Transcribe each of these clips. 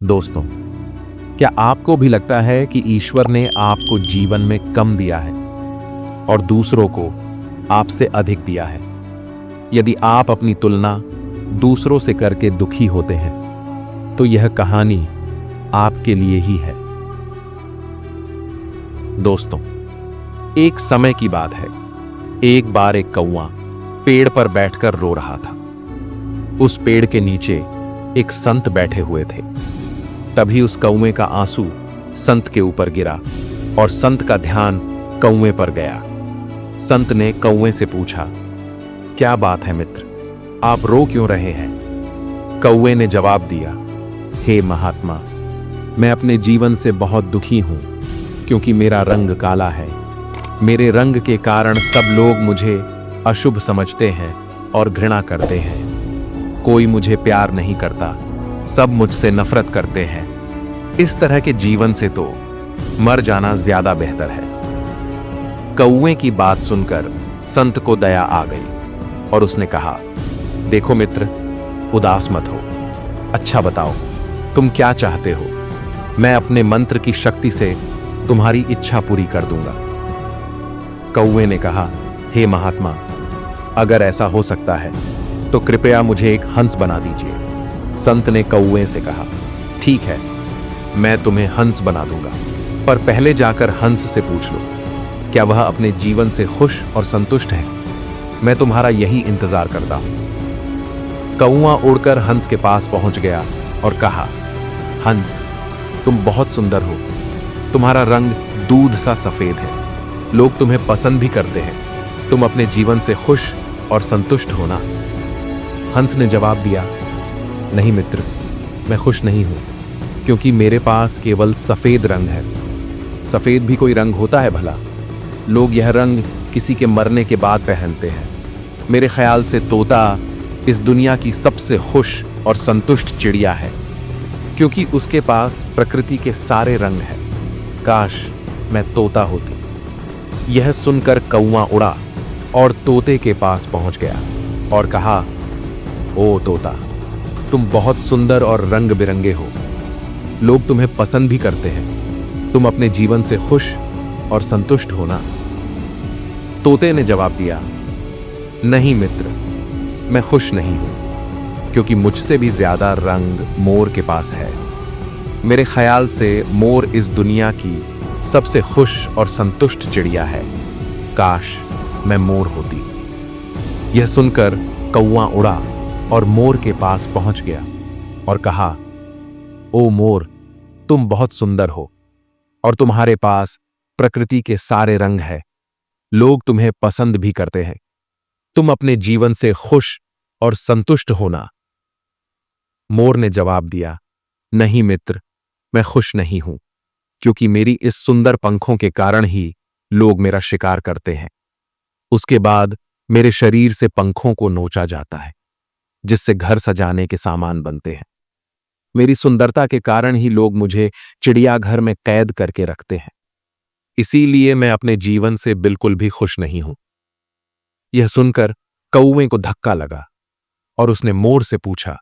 दोस्तों, क्या आपको भी लगता है कि ईश्वर ने आपको जीवन में कम दिया है और दूसरों को आपसे अधिक दिया है? यदि आप अपनी तुलना दूसरों से करके दुखी होते हैं, तो यह कहानी आपके लिए ही है। दोस्तों, एक समय की बात है। एक बार एक कौवा पेड़ पर बैठकर रो रहा था। उस पेड़ के नीचे एक संत बैठे हुए थे। तभी उस कौवे का आंसू संत के ऊपर गिरा और संत का ध्यान कौवे पर गया। संत ने कौवे से पूछा, क्या बात है मित्र, आप रो क्यों रहे हैं? कौवे ने जवाब दिया, हे महात्मा, मैं अपने जीवन से बहुत दुखी हूं, क्योंकि मेरा रंग काला है। मेरे रंग के कारण सब लोग मुझे अशुभ समझते हैं और घृणा करते हैं। कोई मुझे प्यार नहीं करता, सब मुझसे नफरत करते हैं। इस तरह के जीवन से तो मर जाना ज्यादा बेहतर है। कौवे की बात सुनकर संत को दया आ गई और उसने कहा, देखो मित्र, उदास मत हो। अच्छा बताओ, तुम क्या चाहते हो? मैं अपने मंत्र की शक्ति से तुम्हारी इच्छा पूरी कर दूंगा। कौवे ने कहा, हे महात्मा, अगर ऐसा हो सकता है तो कृपया मुझे एक हंस बना दीजिए। संत ने कौवे से कहा, ठीक है, मैं तुम्हें हंस बना दूंगा, पर पहले जाकर हंस से पूछ लो, क्या वह अपने जीवन से खुश और संतुष्ट है? मैं तुम्हारा यही इंतजार करता हूं। कौवा उड़कर हंस के पास पहुंच गया और कहा, हंस, तुम बहुत सुंदर हो। तुम्हारा रंग दूध सा सफेद है। लोग तुम्हें पसंद भी करते हैं। तुम अपने जीवन से खुश और संतुष्ट हो ना? हंस ने जवाब दिया, नहीं मित्र, मैं खुश नहीं हूं, क्योंकि मेरे पास केवल सफेद रंग है। सफेद भी कोई रंग होता है भला? लोग यह रंग किसी के मरने के बाद पहनते हैं। मेरे ख्याल से तोता इस दुनिया की सबसे खुश और संतुष्ट चिड़िया है, क्योंकि उसके पास प्रकृति के सारे रंग हैं। काश मैं तोता होती। यह सुनकर कौवा उड़ा और तोते के पास पहुंच गया और कहा, ओ तोता, तुम बहुत सुंदर और रंग बिरंगे हो। लोग तुम्हें पसंद भी करते हैं। तुम अपने जीवन से खुश और संतुष्ट हो ना? तोते ने जवाब दिया, नहीं मित्र, मैं खुश नहीं हूं, क्योंकि मुझसे भी ज्यादा रंग मोर के पास है। मेरे ख्याल से मोर इस दुनिया की सबसे खुश और संतुष्ट चिड़िया है। काश मैं मोर होती। यह सुनकर कौवा उड़ा और मोर के पास पहुंच गया और कहा, ओ मोर, तुम बहुत सुंदर हो और तुम्हारे पास प्रकृति के सारे रंग हैं। लोग तुम्हें पसंद भी करते हैं। तुम अपने जीवन से खुश और संतुष्ट होना? मोर ने जवाब दिया, नहीं मित्र, मैं खुश नहीं हूं, क्योंकि मेरी इस सुंदर पंखों के कारण ही लोग मेरा शिकार करते हैं। उसके बाद मेरे शरीर से पंखों को नोचा जाता है, जिससे घर सजाने के सामान बनते हैं। मेरी सुंदरता के कारण ही लोग मुझे चिड़ियाघर में कैद करके रखते हैं। इसीलिए मैं अपने जीवन से बिल्कुल भी खुश नहीं हूं। यह सुनकर कौवे को धक्का लगा और उसने मोर से पूछा,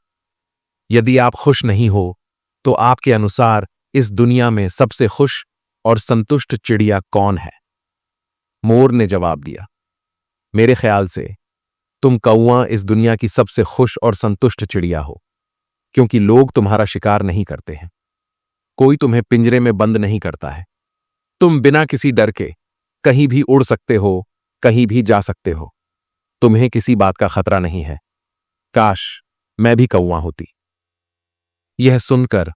यदि आप खुश नहीं हो, तो आपके अनुसार इस दुनिया में सबसे खुश और संतुष्ट चिड़िया कौन है? मोर ने जवाब दिया, मेरे ख्याल से तुम कौवा इस दुनिया की सबसे खुश और संतुष्ट चिड़िया हो, क्योंकि लोग तुम्हारा शिकार नहीं करते हैं। कोई तुम्हें पिंजरे में बंद नहीं करता है। तुम बिना किसी डर के कहीं भी उड़ सकते हो, कहीं भी जा सकते हो। तुम्हें किसी बात का खतरा नहीं है। काश मैं भी कौवा होती। यह सुनकर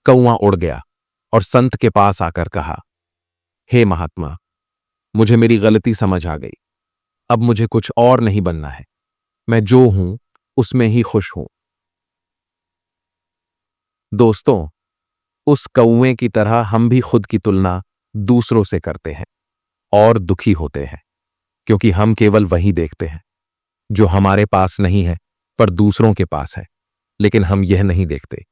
कौवा उड़ गया और संत के पास आकर कहा, हे महात्मा, मुझे मेरी गलती समझ आ गई। अब मुझे कुछ और नहीं बनना है। मैं जो हूं उसमें ही खुश हूं। दोस्तों, उस कौवे की तरह हम भी खुद की तुलना दूसरों से करते हैं और दुखी होते हैं, क्योंकि हम केवल वही देखते हैं जो हमारे पास नहीं है पर दूसरों के पास है। लेकिन हम यह नहीं देखते,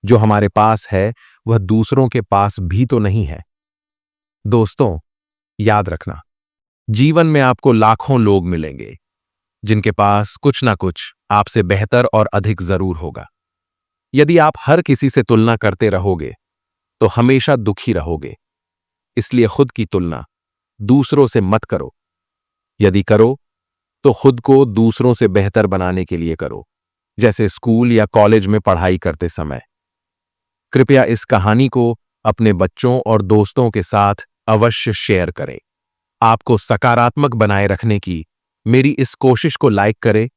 जो हमारे पास है वह दूसरों के पास भी तो नहीं है। दोस्तों, याद रखना, जीवन में आपको लाखों लोग मिलेंगे जिनके पास कुछ ना कुछ आपसे बेहतर और अधिक जरूर होगा। यदि आप हर किसी से तुलना करते रहोगे तो हमेशा दुखी रहोगे। इसलिए खुद की तुलना दूसरों से मत करो। यदि करो तो खुद को दूसरों से बेहतर बनाने के लिए करो, जैसे स्कूल या कॉलेज में पढ़ाई करते समय। कृपया इस कहानी को अपने बच्चों और दोस्तों के साथ अवश्य शेयर करें। आपको सकारात्मक बनाए रखने की मेरी इस कोशिश को लाइक करें